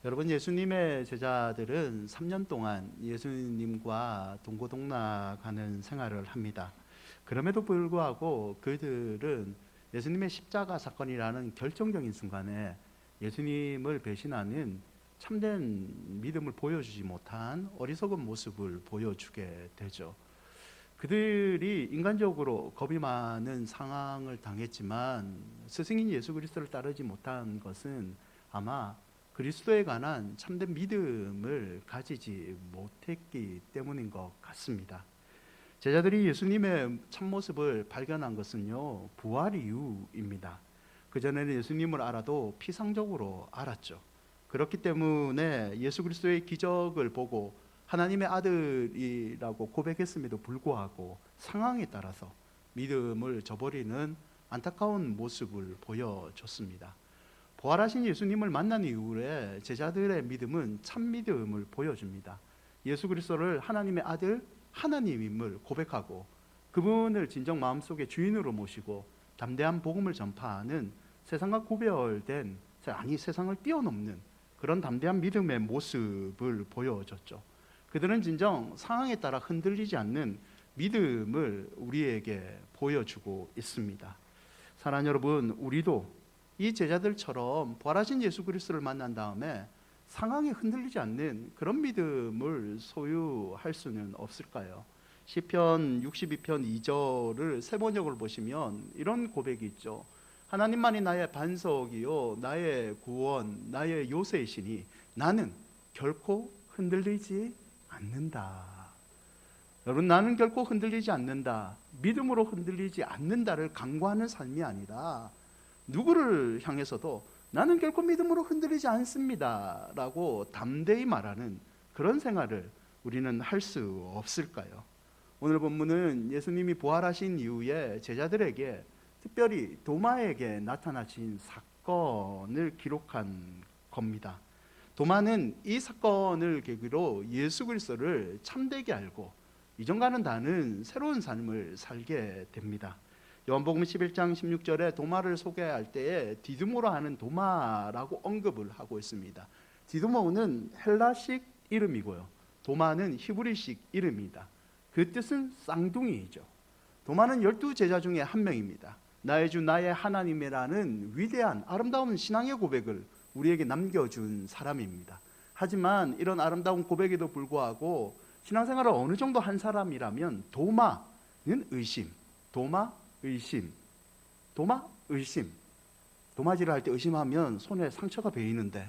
여러분, 예수님의 제자들은 3년 동안 예수님과 동고동락하는 생활을 합니다. 그럼에도 불구하고 그들은 예수님의 십자가 사건이라는 결정적인 순간에 예수님을 배신하는 참된 믿음을 보여주지 못한 어리석은 모습을 보여주게 되죠. 그들이 인간적으로 겁이 많은 상황을 당했지만 스승인 예수 그리스도를 따르지 못한 것은 아마 그리스도에 관한 참된 믿음을 가지지 못했기 때문인 것 같습니다. 제자들이 예수님의 참모습을 발견한 것은요, 부활 이후입니다. 그전에는 예수님을 알아도 피상적으로 알았죠. 그렇기 때문에 예수 그리스도의 기적을 보고 하나님의 아들이라고 고백했음에도 불구하고 상황에 따라서 믿음을 저버리는 안타까운 모습을 보여줬습니다. 부활하신 예수님을 만난 이후에 제자들의 믿음은 참 믿음을 보여줍니다. 예수 그리스도를 하나님의 아들, 하나님임을 고백하고 그분을 진정 마음속에 주인으로 모시고 담대한 복음을 전파하는 세상과 구별된, 세상을 뛰어넘는 그런 담대한 믿음의 모습을 보여줬죠. 그들은 진정 상황에 따라 흔들리지 않는 믿음을 우리에게 보여주고 있습니다. 사랑하는 여러분, 우리도 이 제자들처럼 부활하신 예수 그리스도를 만난 다음에 상황에 흔들리지 않는 그런 믿음을 소유할 수는 없을까요? 시편 62편 2절을 세 번역을 보시면 이런 고백이 있죠. 하나님만이 나의 반석이요 나의 구원 나의 요새이시니 나는 결코 흔들리지 않는다. 여러분, 나는 결코 흔들리지 않는다. 믿음으로 흔들리지 않는다를 강구하는 삶이 아니라 누구를 향해서도 나는 결코 믿음으로 흔들리지 않습니다 라고 담대히 말하는 그런 생활을 우리는 할 수 없을까요? 오늘 본문은 예수님이 부활하신 이후에 제자들에게, 특별히 도마에게 나타나신 사건을 기록한 겁니다. 도마는 이 사건을 계기로 예수 그리스도를 참되게 알고 이전과는 다른 새로운 삶을 살게 됩니다. 요한복음 11장 16절에 도마를 소개할 때에 디두모라 하는 도마라고 언급을 하고 있습니다. 디두모는 헬라식 이름이고요, 도마는 히브리식 이름입니다. 그 뜻은 쌍둥이이죠. 도마는 12제자 중에 한 명입니다. 나의 주 나의 하나님이라는 위대한 아름다운 신앙의 고백을 우리에게 남겨준 사람입니다. 하지만 이런 아름다운 고백에도 불구하고 신앙생활을 어느 정도 한 사람이라면 도마는 의심, 의심. 도마질을 할 때 의심하면 손에 상처가 베이는데,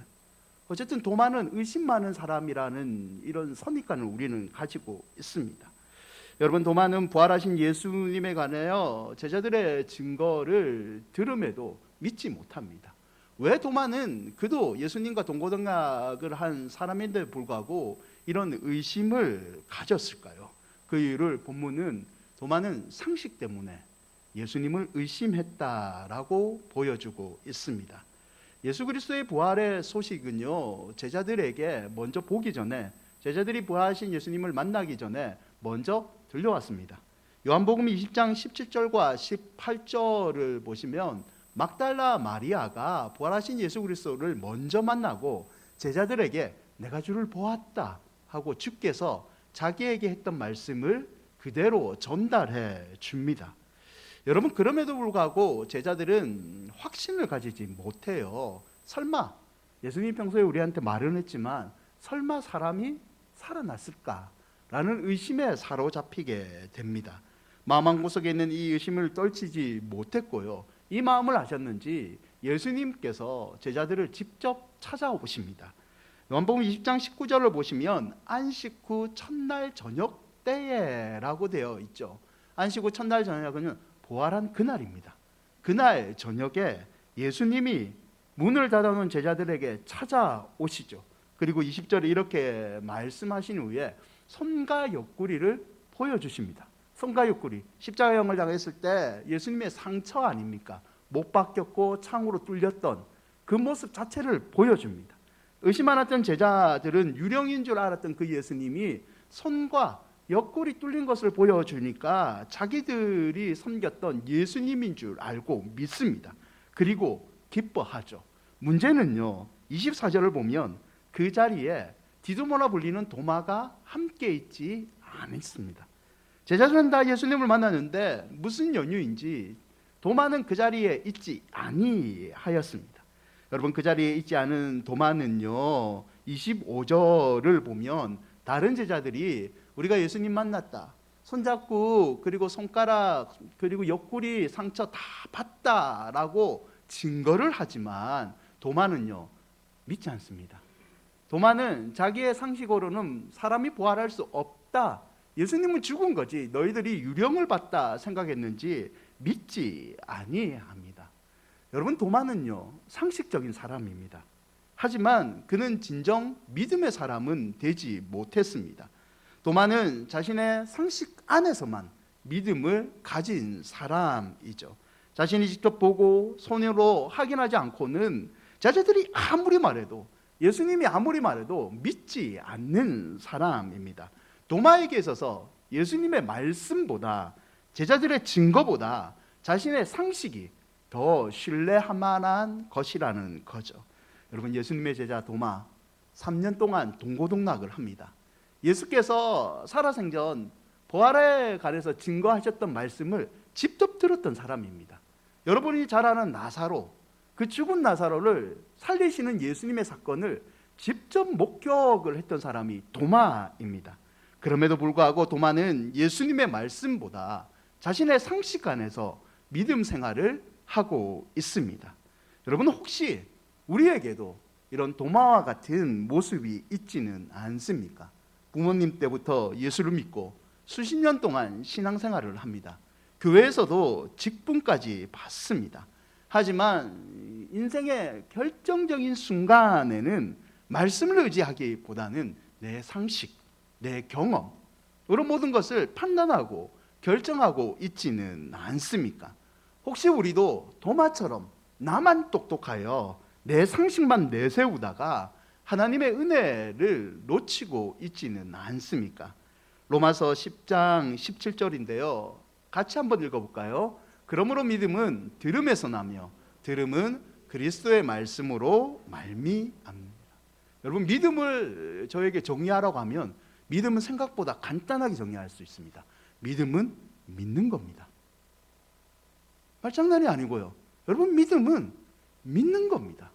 어쨌든 도마는 의심 많은 사람이라는 이런 선입관을 우리는 가지고 있습니다. 여러분, 도마는 부활하신 예수님에 관하여 제자들의 증거를 들음에도 믿지 못합니다. 왜 도마는 그도 예수님과 동고동락을 한 사람인데 불구하고 이런 의심을 가졌을까요? 그 이유를 본문은 도마는 상식 때문에 예수님을 의심했다라고 보여주고 있습니다. 예수 그리스도의 부활의 소식은요, 제자들에게 먼저 보기 전에, 제자들이 부활하신 예수님을 만나기 전에 먼저 들려왔습니다. 요한복음 20장 17절과 18절을 보시면 막달라 마리아가 부활하신 예수 그리스도를 먼저 만나고 제자들에게 내가 주를 보았다 하고 주께서 자기에게 했던 말씀을 그대로 전달해 줍니다. 여러분, 그럼에도 불구하고 제자들은 확신을 가지지 못해요. 설마, 예수님 평소에 우리한테 말은 했지만 설마 사람이 살아났을까라는 의심에 사로잡히게 됩니다. 마음 한구석에 있는 이 의심을 떨치지 못했고요, 이 마음을 아셨는지 예수님께서 제자들을 직접 찾아오십니다. 요한복음 20장 19절을 보시면 안식 후 첫날 저녁 때에라고 되어 있죠. 안식 후 첫날 저녁은 부활한 그날입니다. 그날 저녁에 예수님이 문을 닫아놓은 제자들에게 찾아오시죠. 그리고 20절에 이렇게 말씀하신 후에 손과 옆구리를 보여주십니다. 손과 옆구리, 십자가형을 당했을 때 예수님의 상처 아닙니까? 못 박혔고 창으로 뚫렸던 그 모습 자체를 보여줍니다. 의심 많았던 제자들은 유령인 줄 알았던 그 예수님이 손과 옆구리 뚫린 것을 보여주니까 자기들이 섬겼던 예수님인 줄 알고 믿습니다. 그리고 기뻐하죠. 문제는요, 24절을 보면 그 자리에 디두모라 불리는 도마가 함께 있지 않았습니다. 제자들은 다 예수님을 만났는데 무슨 연유인지 도마는 그 자리에 있지 아니하였습니다. 여러분, 그 자리에 있지 않은 도마는요, 25절을 보면 다른 제자들이 우리가 예수님 만났다, 손잡고 그리고 손가락 그리고 옆구리 상처 다 봤다라고 증거를 하지만 도마는요 믿지 않습니다. 도마는 자기의 상식으로는 사람이 부활할 수 없다, 예수님은 죽은 거지 너희들이 유령을 봤다 생각했는지 믿지 아니합니다. 여러분, 도마는요 상식적인 사람입니다. 하지만 그는 진정 믿음의 사람은 되지 못했습니다. 도마는 자신의 상식 안에서만 믿음을 가진 사람이죠. 자신이 직접 보고 손으로 확인하지 않고는 제자들이 아무리 말해도, 예수님이 아무리 말해도 믿지 않는 사람입니다. 도마에게 있어서 예수님의 말씀보다, 제자들의 증거보다 자신의 상식이 더 신뢰할 만한 것이라는 거죠. 여러분, 예수님의 제자 도마 3년 동안 동고동락을 합니다. 예수께서 살아생전 부활에 관해서 증거하셨던 말씀을 직접 들었던 사람입니다. 여러분이 잘 아는 나사로, 그 죽은 나사로를 살리시는 예수님의 사건을 직접 목격을 했던 사람이 도마입니다. 그럼에도 불구하고 도마는 예수님의 말씀보다 자신의 상식 안에서 믿음 생활을 하고 있습니다. 여러분, 혹시 우리에게도 이런 도마와 같은 모습이 있지는 않습니까? 부모님 때부터 예수를 믿고 수십 년 동안 신앙생활을 합니다. 교회에서도 직분까지 받습니다. 하지만 인생의 결정적인 순간에는 말씀을 의지하기보다는 내 상식, 내 경험, 이런 모든 것을 판단하고 결정하고 있지는 않습니까? 혹시 우리도 도마처럼 나만 똑똑하여 내 상식만 내세우다가 하나님의 은혜를 놓치고 있지는 않습니까? 로마서 10장 17절인데요. 같이 한번 읽어볼까요? 그러므로 믿음은 들음에서 나며 들음은 그리스도의 말씀으로 말미암니다. 여러분, 믿음을 저에게 정리하라고 하면 믿음은 생각보다 간단하게 정리할 수 있습니다. 믿음은 믿는 겁니다. 말장난이 아니고요. 여러분, 믿음은 믿는 겁니다.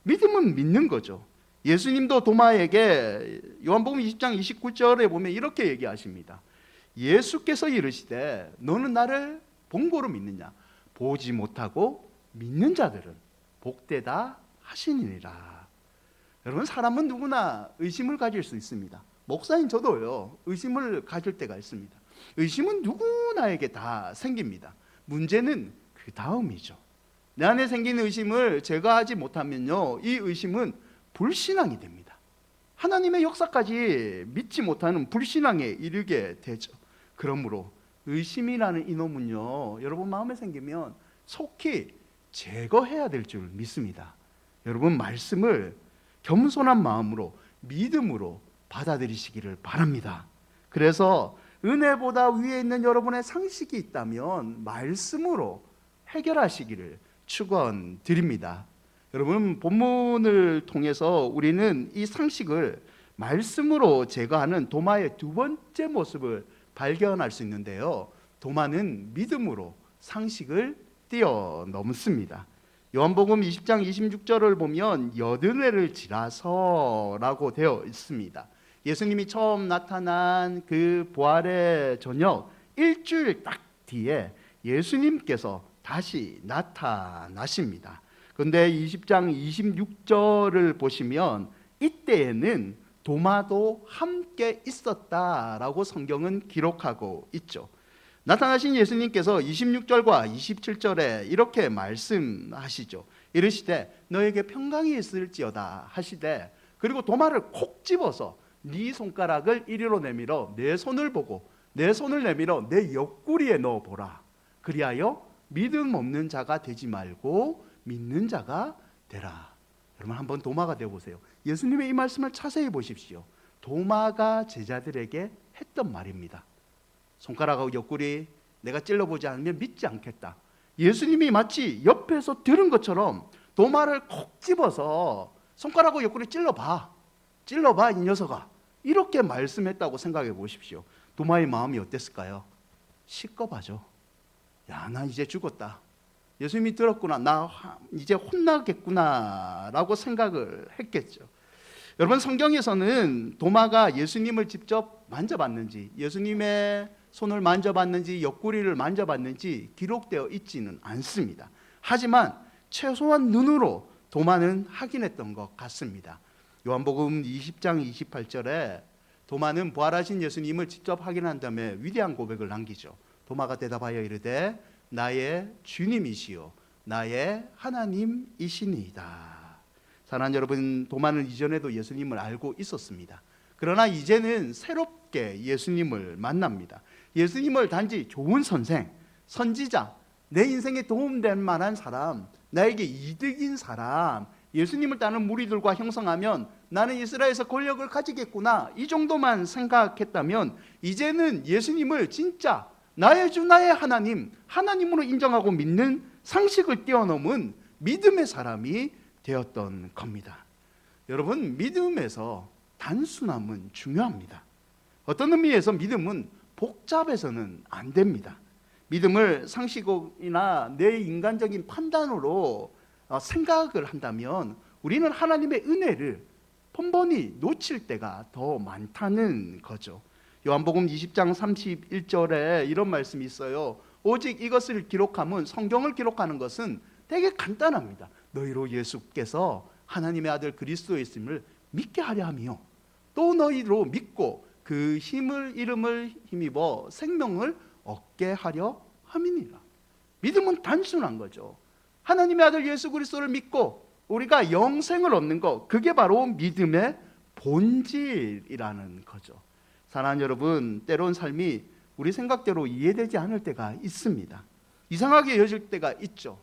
믿음은 믿는 거죠. 예수님도 도마에게 요한복음 20장 29절에 보면 이렇게 얘기하십니다. 예수께서 이르시되 너는 나를 본 거로 믿느냐? 보지 못하고 믿는 자들은 복되다 하시니라. 여러분, 사람은 누구나 의심을 가질 수 있습니다. 목사인 저도요, 의심을 가질 때가 있습니다. 의심은 누구나에게 다 생깁니다. 문제는 그 다음이죠. 내 안에 생긴 의심을 제거하지 못하면요, 이 의심은 불신앙이 됩니다. 하나님의 역사까지 믿지 못하는 불신앙에 이르게 되죠. 그러므로 의심이라는 이놈은요, 여러분 마음에 생기면 속히 제거해야 될 줄 믿습니다. 여러분, 말씀을 겸손한 마음으로 믿음으로 받아들이시기를 바랍니다. 그래서 은혜보다 위에 있는 여러분의 상식이 있다면 말씀으로 해결하시기를 축원드립니다. 여러분, 본문을 통해서 우리는 이 상식을 말씀으로 제거하는 도마의 두 번째 모습을 발견할 수 있는데요. 도마는 믿음으로 상식을 뛰어넘습니다. 요한복음 20장 26절을 보면 여드레를 지라서라고 되어 있습니다. 예수님이 처음 나타난 그 부활의 저녁 일주일 딱 뒤에 예수님께서 다시 나타나십니다. 그런데 20장 26절을 보시면 이때에는 도마도 함께 있었다라고 성경은 기록하고 있죠. 나타나신 예수님께서 26절과 27절에 이렇게 말씀하시죠. 이르시되 너에게 평강이 있을지어다 하시되, 그리고 도마를 콕 집어서 네 손가락을 이리로 내밀어 내 손을 보고 내 손을 내밀어 내 옆구리에 넣어보라. 그리하여 믿음 없는 자가 되지 말고 믿는 자가 되라. 여러분, 한번 도마가 되어보세요. 예수님의 이 말씀을 자세히 보십시오. 도마가 제자들에게 했던 말입니다. 손가락하고 옆구리 내가 찔러보지 않으면 믿지 않겠다. 예수님이 마치 옆에서 들은 것처럼 도마를 콕 집어서 손가락으로 옆구리 찔러봐. 찔러봐 이 녀석아. 이렇게 말씀했다고 생각해 보십시오. 도마의 마음이 어땠을까요? 시겁하죠. 야, 나 이제 죽었다. 예수님이 들었구나. 나 이제 혼나겠구나 라고 생각을 했겠죠. 여러분, 성경에서는 도마가 예수님을 직접 만져봤는지, 예수님의 손을 만져봤는지, 옆구리를 만져봤는지 기록되어 있지는 않습니다. 하지만 최소한 눈으로 도마는 확인했던 것 같습니다. 요한복음 20장 28절에 도마는 부활하신 예수님을 직접 확인한 다음에 위대한 고백을 남기죠. 도마가 대답하여 이르되 나의 주님이시요 나의 하나님이시니이다. 사랑하는 여러분, 도마는 이전에도 예수님을 알고 있었습니다. 그러나 이제는 새롭게 예수님을 만납니다. 예수님을 단지 좋은 선생, 선지자, 내 인생에 도움될 만한 사람, 나에게 이득인 사람, 예수님을 따르는 무리들과 형성하면 나는 이스라엘에서 권력을 가지겠구나, 이 정도만 생각했다면 이제는 예수님을 진짜 나의 주 나의 하나님, 하나님으로 인정하고 믿는 상식을 뛰어넘은 믿음의 사람이 되었던 겁니다. 여러분, 믿음에서 단순함은 중요합니다. 어떤 의미에서 믿음은 복잡해서는 안 됩니다. 믿음을 상식이나 내 인간적인 판단으로 생각을 한다면 우리는 하나님의 은혜를 번번이 놓칠 때가 더 많다는 거죠. 요한복음 20장 31절에 이런 말씀이 있어요. 오직 이것을 기록함은, 성경을 기록하는 것은 되게 간단합니다. 너희로 예수께서 하나님의 아들 그리스도였음을 믿게 하려 하며 또 너희로 믿고 그 이름을 힘입어 생명을 얻게 하려 함이니라. 믿음은 단순한 거죠. 하나님의 아들 예수 그리스도를 믿고 우리가 영생을 얻는 것, 그게 바로 믿음의 본질이라는 거죠. 사랑하는 여러분, 때론 삶이 우리 생각대로 이해되지 않을 때가 있습니다. 이상하게 여길 때가 있죠.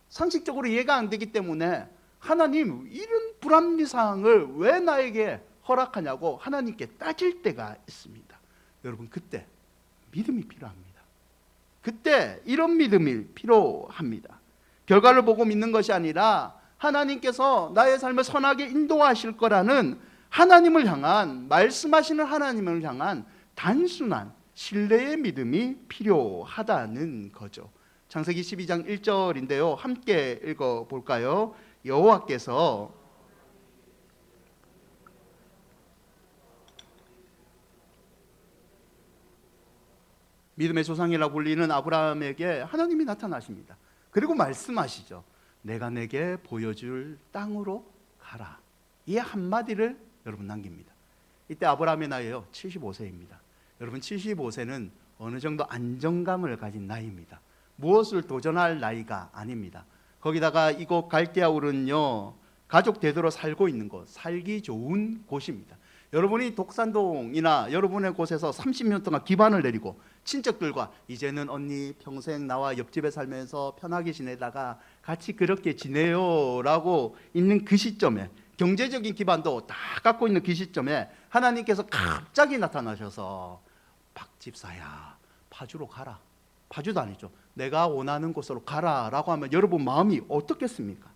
상식적으로 이해가 안 되기 때문에 하나님, 이런 불합리사항을 왜 나에게 허락하냐고 하나님께 따질 때가 있습니다. 여러분, 그때 믿음이 필요합니다. 그때 이런 믿음이 필요합니다. 결과를 보고 믿는 것이 아니라 하나님께서 나의 삶을 선하게 인도하실 거라는 하나님을 향한, 말씀하시는 하나님을 향한 단순한 신뢰의 믿음이 필요하다는 거죠. 창세기 12장 1절인데요. 함께 읽어볼까요? 여호와께서 믿음의 조상이라고 불리는 아브라함에게 하나님이 나타나십니다. 그리고 말씀하시죠. 내가 내게 보여줄 땅으로 가라. 이 한마디를 여러분 남깁니다. 이때 아브라함의 나이요 75세입니다. 여러분, 75세는 어느 정도 안정감을 가진 나이입니다. 무엇을 도전할 나이가 아닙니다. 거기다가 이곳 갈대아울은요, 가족 대대로 살고 있는 곳, 살기 좋은 곳입니다. 여러분이 독산동이나 여러분의 곳에서 30년 동안 기반을 내리고 친척들과 이제는 언니 평생 나와 옆집에 살면서 편하게 지내다가 같이 그렇게 지내요 라고 있는 그 시점에, 경제적인 기반도 다 갖고 있는 그 시점에 하나님께서 갑자기 나타나셔서 박집사야, 파주로 가라. 파주도 아니죠. 내가 원하는 곳으로 가라 라고 하면 여러분 마음이 어떻겠습니까?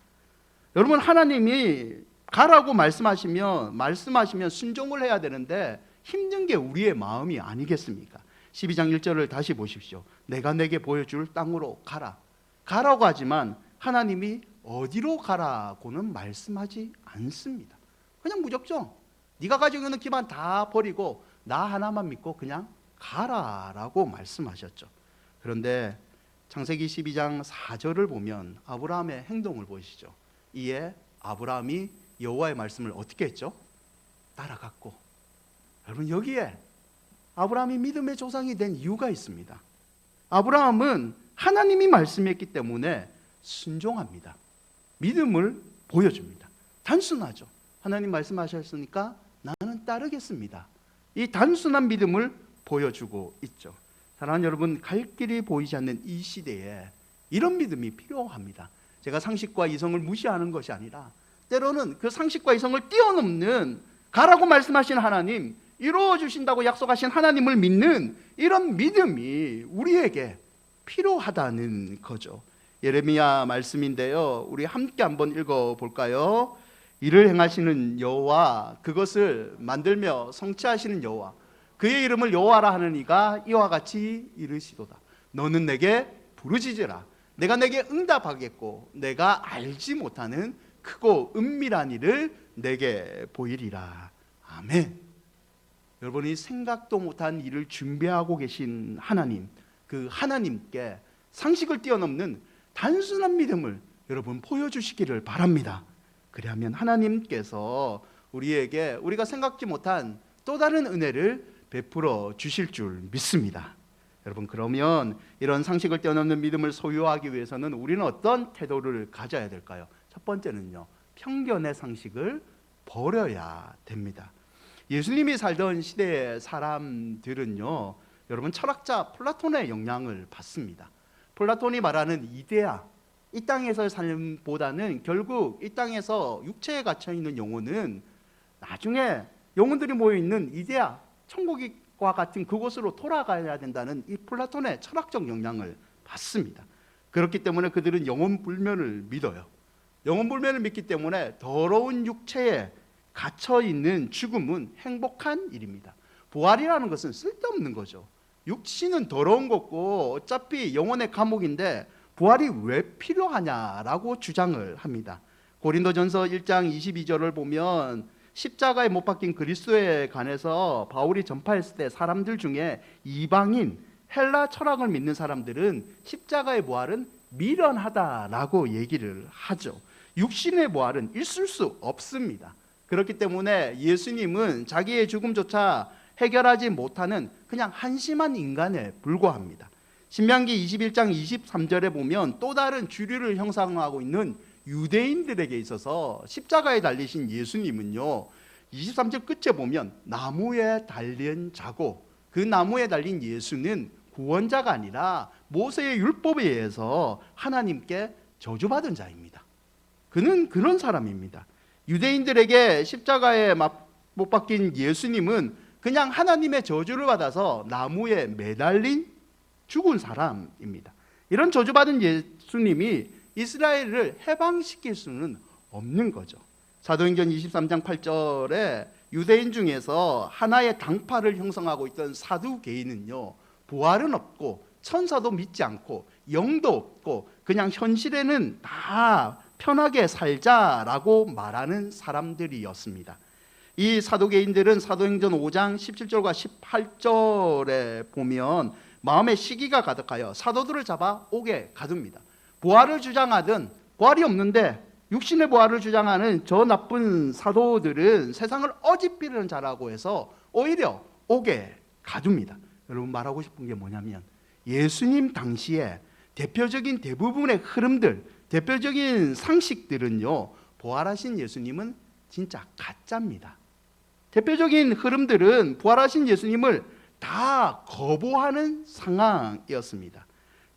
여러분, 하나님이 가라고 말씀하시면 순종을 해야 되는데 힘든 게 우리의 마음이 아니겠습니까? 12장 1절을 다시 보십시오. 내가 내게 보여줄 땅으로 가라. 가라고 하지만 하나님이 어디로 가라고는 말씀하지 않습니다. 그냥 무작정 네가 가지고 있는 기반 다 버리고 나 하나만 믿고 그냥 가라라고 말씀하셨죠. 그런데 창세기 12장 4절을 보면 아브라함의 행동을 보시죠. 이에 아브라함이 여호와의 말씀을 어떻게 했죠? 따라갔고. 여러분, 여기에 아브라함이 믿음의 조상이 된 이유가 있습니다. 아브라함은 하나님이 말씀했기 때문에 순종합니다. 믿음을 보여줍니다. 단순하죠. 하나님 말씀하셨으니까 나는 따르겠습니다. 이 단순한 믿음을 보여주고 있죠. 사랑하는 여러분, 갈 길이 보이지 않는 이 시대에 이런 믿음이 필요합니다. 제가 상식과 이성을 무시하는 것이 아니라 때로는 그 상식과 이성을 뛰어넘는, 가라고 말씀하신 하나님, 이루어 주신다고 약속하신 하나님을 믿는 이런 믿음이 우리에게 필요하다는 거죠. 예레미야 말씀인데요, 우리 함께 한번 읽어볼까요? 이를 행하시는 여호와, 그것을 만들며 성취하시는 여호와, 그의 이름을 여호와라 하는 이가 이와 같이 이르시도다. 너는 내게 부르짖으라. 내가 내게 응답하겠고 내가 알지 못하는 크고 은밀한 일을 내게 보이리라. 아멘. 여러분이 생각도 못한 일을 준비하고 계신 하나님, 그 하나님께 상식을 뛰어넘는 단순한 믿음을 여러분 보여주시기를 바랍니다. 그리하면 하나님께서 우리에게 우리가 생각지 못한 또 다른 은혜를 베풀어 주실 줄 믿습니다. 여러분, 그러면 이런 상식을 뛰어넘는 믿음을 소유하기 위해서는 우리는 어떤 태도를 가져야 될까요? 첫 번째는요, 편견의 상식을 버려야 됩니다. 예수님이 살던 시대의 사람들은요, 여러분, 철학자 플라톤의 영향을 받습니다. 플라톤이 말하는 이데아, 이 땅에서의 삶보다는 결국 이 땅에서 육체에 갇혀 있는 영혼은 나중에 영혼들이 모여 있는 이데아, 천국과 같은 그곳으로 돌아가야 된다는 이 플라톤의 철학적 영향을 받습니다. 그렇기 때문에 그들은 영혼 불면을 믿어요. 영혼 불면을 믿기 때문에 더러운 육체에 갇혀 있는 죽음은 행복한 일입니다. 부활이라는 것은 쓸데없는 거죠. 육신은 더러운 거고 어차피 영혼의 감옥인데 부활이 왜 필요하냐라고 주장을 합니다. 고린도전서 1장 22절을 보면 십자가에 못 박힌 그리스도에 관해서 바울이 전파했을 때 사람들 중에 이방인, 헬라 철학을 믿는 사람들은 십자가의 부활은 미련하다라고 얘기를 하죠. 육신의 부활은 있을 수 없습니다. 그렇기 때문에 예수님은 자기의 죽음조차 해결하지 못하는 그냥 한심한 인간에 불과합니다. 신명기 21장 23절에 보면 또 다른 주류를 형상화하고 있는 유대인들에게 있어서 십자가에 달리신 예수님은요, 23절 끝에 보면 나무에 달린 자고, 그 나무에 달린 예수는 구원자가 아니라 모세의 율법에 의해서 하나님께 저주받은 자입니다. 그는 그런 사람입니다. 유대인들에게 십자가에 못 박힌 예수님은 그냥 하나님의 저주를 받아서 나무에 매달린 죽은 사람입니다. 이런 저주받은 예수님이 이스라엘을 해방시킬 수는 없는 거죠. 사도행전 23장 8절에 유대인 중에서 하나의 당파를 형성하고 있던 사두개인은요, 부활은 없고 천사도 믿지 않고 영도 없고 그냥 현실에는 다 편하게 살자라고 말하는 사람들이었습니다. 이 사두개인들은 사도행전 5장 17절과 18절에 보면 마음에 시기가 가득하여 사도들을 잡아 옥에 가둡니다. 부활을 주장하든, 부활이 없는데 육신의 부활을 주장하는 저 나쁜 사도들은 세상을 어지르는 자라고 해서 오히려 옥에 가둡니다. 여러분, 말하고 싶은 게 뭐냐면 예수님 당시에 대표적인 대부분의 흐름들, 대표적인 상식들은요, 부활하신 예수님은 진짜 가짜입니다. 대표적인 흐름들은 부활하신 예수님을 다 거부하는 상황이었습니다.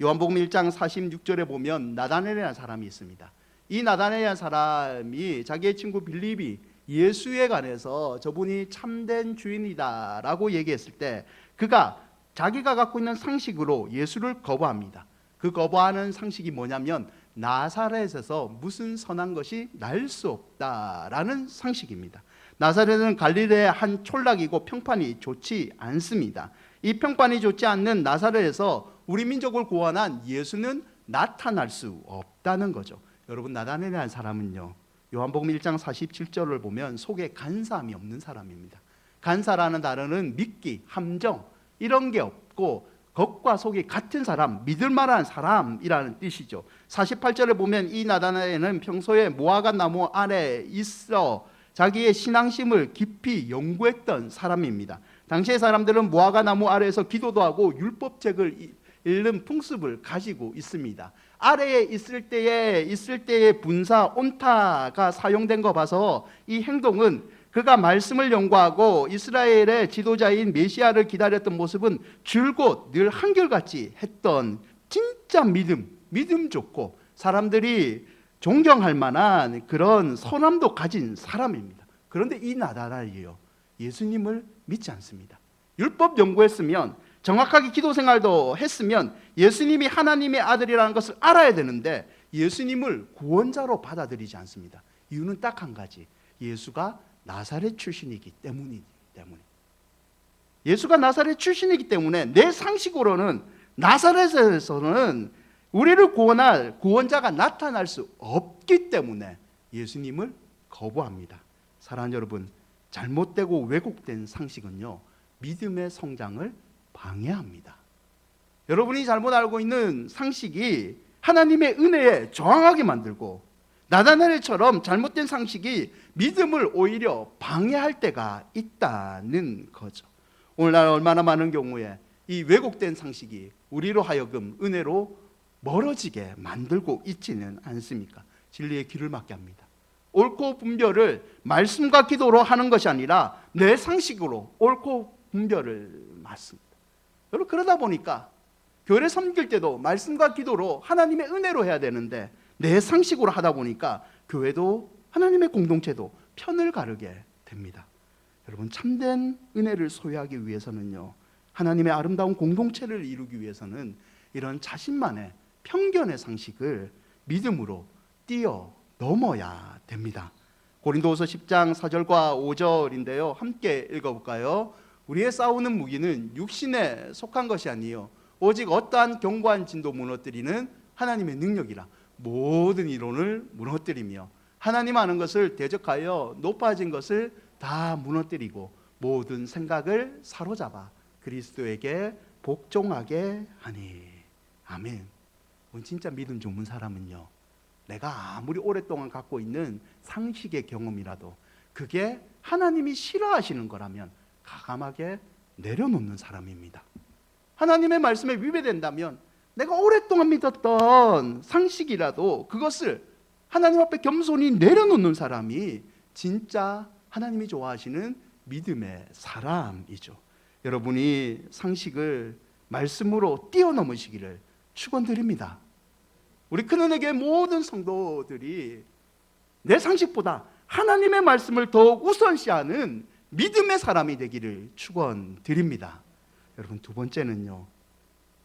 요한복음 1장 46절에 보면 나다나엘이라는 사람이 있습니다. 이 나다나엘이라는 사람이 자기의 친구 빌립이 예수에 관해서 저분이 참된 주인이다 라고 얘기했을 때 그가 자기가 갖고 있는 상식으로 예수를 거부합니다. 그 거부하는 상식이 뭐냐면 나사렛에서 무슨 선한 것이 날 수 없다라는 상식입니다. 나사렛은 갈릴리의 한 촌락이고 평판이 좋지 않습니다. 이 평판이 좋지 않는 나사렛에서 우리 민족을 구원한 예수는 나타날 수 없다는 거죠. 여러분, 나다나엘이라는 사람은요, 요한복음 1장 47절을 보면 속에 간사함이 없는 사람입니다. 간사라는 단어는 믿기, 함정 이런 게 없고 겉과 속이 같은 사람, 믿을 만한 사람이라는 뜻이죠. 48절에 보면 이 나다나엘은 평소에 무화과 나무 아래 있어 자기의 신앙심을 깊이 연구했던 사람입니다. 당시의 사람들은 무화과 나무 아래에서 기도도 하고 율법책을 읽는 풍습을 가지고 있습니다. 아래에 있을 때의 분사 온타가 사용된 거 봐서 이 행동은 그가 말씀을 연구하고 이스라엘의 지도자인 메시아를 기다렸던 모습은 줄곧 늘 한결같이 했던 진짜 믿음 좋고 사람들이 존경할 만한 그런 선함도 가진 사람입니다. 그런데 이 나다나엘이요, 예수님을 믿지 않습니다. 율법 연구했으면, 정확하게 기도 생활도 했으면 예수님이 하나님의 아들이라는 것을 알아야 되는데 예수님을 구원자로 받아들이지 않습니다. 이유는 딱 한 가지. 예수가 나사렛 출신이기 때문이기 때문에. 예수가 나사렛 출신이기 때문에 내 상식으로는 나사렛에서는 우리를 구원할 구원자가 나타날 수 없기 때문에 예수님을 거부합니다. 사랑하는 여러분, 잘못되고 왜곡된 상식은요, 믿음의 성장을 방해합니다. 여러분이 잘못 알고 있는 상식이 하나님의 은혜에 저항하게 만들고, 나다나엘처럼 잘못된 상식이 믿음을 오히려 방해할 때가 있다는 거죠. 오늘날 얼마나 많은 경우에 이 왜곡된 상식이 우리로 하여금 은혜로 멀어지게 만들고 있지는 않습니까? 진리의 길을 막게 합니다. 옳고 분별을 말씀과 기도로 하는 것이 아니라 내 상식으로 옳고 분별을 맞습니다. 여러분, 그러다 보니까 교회 섬길 때도 말씀과 기도로 하나님의 은혜로 해야 되는데 내 상식으로 하다 보니까 교회도 하나님의 공동체도 편을 가르게 됩니다. 여러분, 참된 은혜를 소유하기 위해서는요, 하나님의 아름다운 공동체를 이루기 위해서는 이런 자신만의 편견의 상식을 믿음으로 뛰어넘어야 됩니다. 고린도후서 10장 4절과 5절인데요, 함께 읽어볼까요? 우리의 싸우는 무기는 육신에 속한 것이 아니요 오직 어떠한 견고한 진도 무너뜨리는 하나님의 능력이라. 모든 이론을 무너뜨리며 하나님 아는 것을 대적하여 높아진 것을 다 무너뜨리고 모든 생각을 사로잡아 그리스도에게 복종하게 하니. 아멘. 진짜 믿음 좋은 사람은요, 내가 아무리 오랫동안 갖고 있는 상식의 경험이라도 그게 하나님이 싫어하시는 거라면 가감하게 내려놓는 사람입니다. 하나님의 말씀에 위배된다면 내가 오랫동안 믿었던 상식이라도 그것을 하나님 앞에 겸손히 내려놓는 사람이 진짜 하나님이 좋아하시는 믿음의 사람이죠. 여러분이 상식을 말씀으로 뛰어넘으시기를 축원드립니다. 우리 큰은혜교회 모든 성도들이 내 상식보다 하나님의 말씀을 더욱 우선시하는 믿음의 사람이 되기를 축원드립니다. 여러분, 두 번째는요,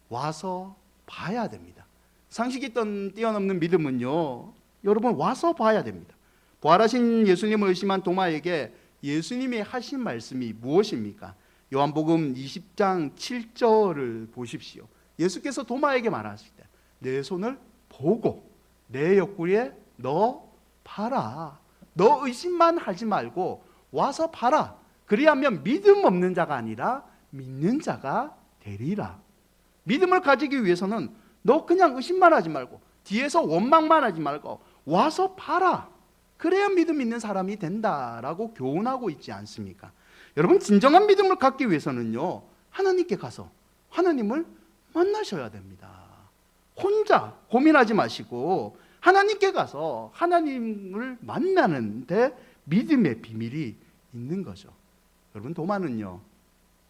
와서 봐야 됩니다. 상식이 뛰어넘는 믿음은요, 여러분 와서 봐야 됩니다. 부활하신 예수님을 의심한 도마에게 예수님이 하신 말씀이 무엇입니까? 요한복음 20장 7절을 보십시오. 예수께서 도마에게 말하실 때 내 손을 보고 내 옆구리에 너 봐라. 너 의심만 하지 말고 와서 봐라. 그리하면 믿음 없는 자가 아니라 믿는 자가 되리라. 믿음을 가지기 위해서는 너 그냥 의심만 하지 말고 뒤에서 원망만 하지 말고 와서 봐라. 그래야 믿음 있는 사람이 된다라고 교훈하고 있지 않습니까? 여러분, 진정한 믿음을 갖기 위해서는요, 하나님께 가서 하나님을 만나셔야 됩니다. 혼자 고민하지 마시고 하나님께 가서 하나님을 만나는데 믿음의 비밀이 있는 거죠. 여러분, 도마는요,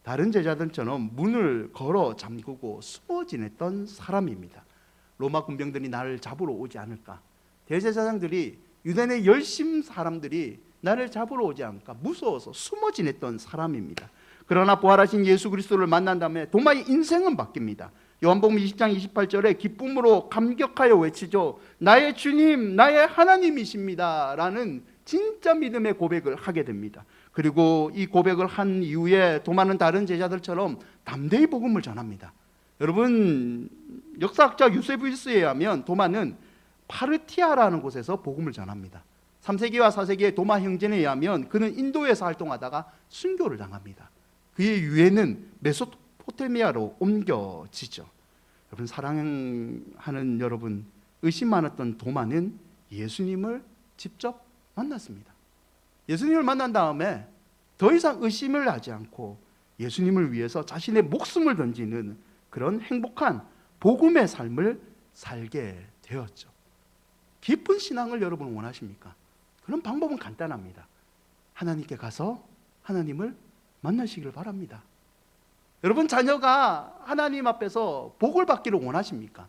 다른 제자들처럼 문을 걸어 잠그고 숨어 지냈던 사람입니다. 로마 군병들이 나를 잡으러 오지 않을까, 대제사장들이 유대인의 열심 사람들이 나를 잡으러 오지 않을까 무서워서 숨어 지냈던 사람입니다. 그러나 부활하신 예수 그리스도를 만난 다음에 도마의 인생은 바뀝니다. 요한복음 20장 28절에 기쁨으로 감격하여 외치죠. 나의 주님, 나의 하나님이십니다 라는 진짜 믿음의 고백을 하게 됩니다. 그리고 이 고백을 한 이후에 도마는 다른 제자들처럼 담대히 복음을 전합니다. 여러분, 역사학자 유세부스에 의하면 도마는 파르티아라는 곳에서 복음을 전합니다. 3세기와 4세기의 도마 형제에 의하면 그는 인도에서 활동하다가 순교를 당합니다. 그의 유해는 메소포타미아로 옮겨지죠. 여러분, 사랑하는 여러분, 의심 많았던 도마는 예수님을 직접 만났습니다. 예수님을 만난 다음에 더 이상 의심을 하지 않고 예수님을 위해서 자신의 목숨을 던지는 그런 행복한 복음의 삶을 살게 되었죠. 깊은 신앙을 여러분 원하십니까? 그런 방법은 간단합니다. 하나님께 가서 하나님을 만나시기를 바랍니다. 여러분, 자녀가 하나님 앞에서 복을 받기를 원하십니까?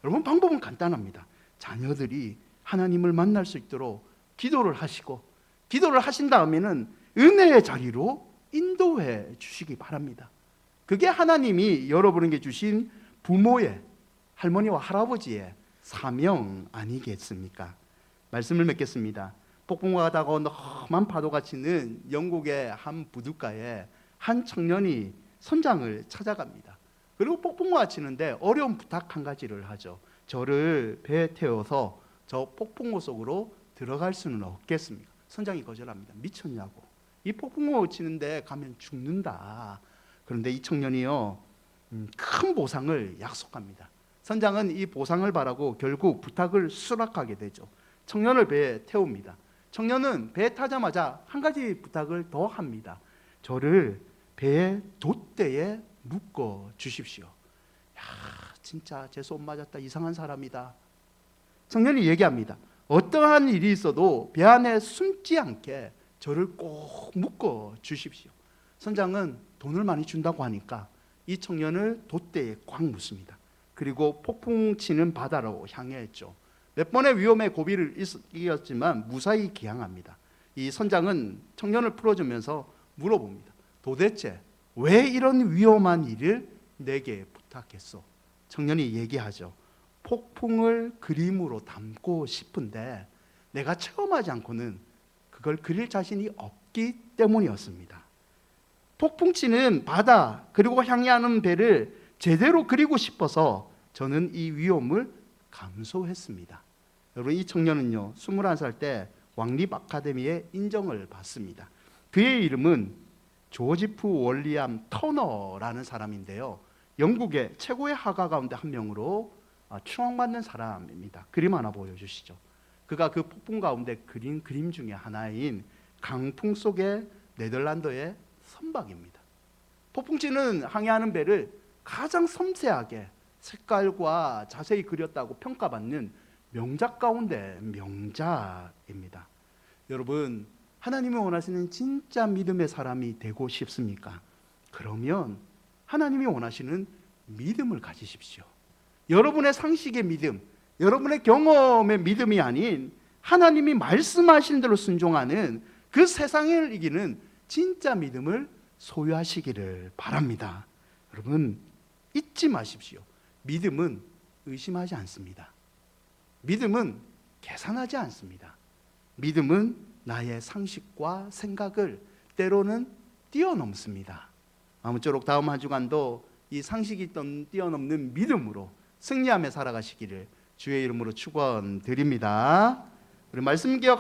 여러분, 방법은 간단합니다. 자녀들이 하나님을 만날 수 있도록 기도를 하시고, 기도를 하신 다음에는 은혜의 자리로 인도해 주시기 바랍니다. 그게 하나님이 여러분에게 주신 부모의, 할머니와 할아버지의 사명 아니겠습니까? 말씀을 맺겠습니다. 폭풍우가 다가온 험한 파도가 치는 영국의 한 부둣가에 한 청년이 선장을 찾아갑니다. 그리고 폭풍우가 치는데 어려운 부탁 한 가지를 하죠. 저를 배에 태워서 저 폭풍우 속으로 들어갈 수는 없겠습니까? 선장이 거절합니다. 미쳤냐고. 이 폭풍우 치는데 가면 죽는다. 그런데 이 청년이요, 큰 보상을 약속합니다. 선장은 이 보상을 바라고 결국 부탁을 수락하게 되죠. 청년을 배에 태웁니다. 청년은 배에 타자마자 한 가지 부탁을 더 합니다. 저를 배의 돛대에 묶어 주십시오. 야, 진짜 제 손 맞았다. 이상한 사람이다. 청년이 얘기합니다. 어떠한 일이 있어도 배 안에 숨지 않게 저를 꼭 묶어 주십시오. 선장은 돈을 많이 준다고 하니까 이 청년을 돛대에 꽉 묶습니다. 그리고 폭풍 치는 바다로 향했죠. 몇 번의 위험의 고비를 이겼지만 무사히 귀향합니다. 이 선장은 청년을 풀어주면서 물어봅니다. 도대체 왜 이런 위험한 일을 내게 부탁했어? 청년이 얘기하죠. 폭풍을 그림으로 담고 싶은데 내가 체험하지 않고는 그걸 그릴 자신이 없기 때문이었습니다. 폭풍 치는 바다 그리고 향해하는 배를 제대로 그리고 싶어서 저는 이 위험을 감수했습니다. 여러분, 이 청년은요 21살 때 왕립 아카데미의 인정을 받습니다. 그의 이름은 조지프 월리엄 터너라는 사람인데요, 영국의 최고의 화가 가운데 한 명으로 추앙받는 사람입니다. 그림 하나 보여주시죠. 그가 그 폭풍 가운데 그린 그림 중에 하나인 강풍 속의 네덜란드의 선박입니다. 폭풍치는 항해하는 배를 가장 섬세하게 색깔과 자세히 그렸다고 평가받는 명작 가운데 명작입니다. 여러분, 하나님이 원하시는 진짜 믿음의 사람이 되고 싶습니까? 그러면 하나님이 원하시는 믿음을 가지십시오. 여러분의 상식의 믿음, 여러분의 경험의 믿음이 아닌 하나님이 말씀하신 대로 순종하는 그 세상을 이기는 진짜 믿음을 소유하시기를 바랍니다. 여러분, 잊지 마십시오. 믿음은 의심하지 않습니다. 믿음은 계산하지 않습니다. 믿음은 나의 상식과 생각을 때로는 뛰어넘습니다. 아무쪼록 다음 한 주간도 이 상식이 뛰어넘는 믿음으로 승리하며 살아가시기를 주의 이름으로 축원드립니다. 우리 말씀 기억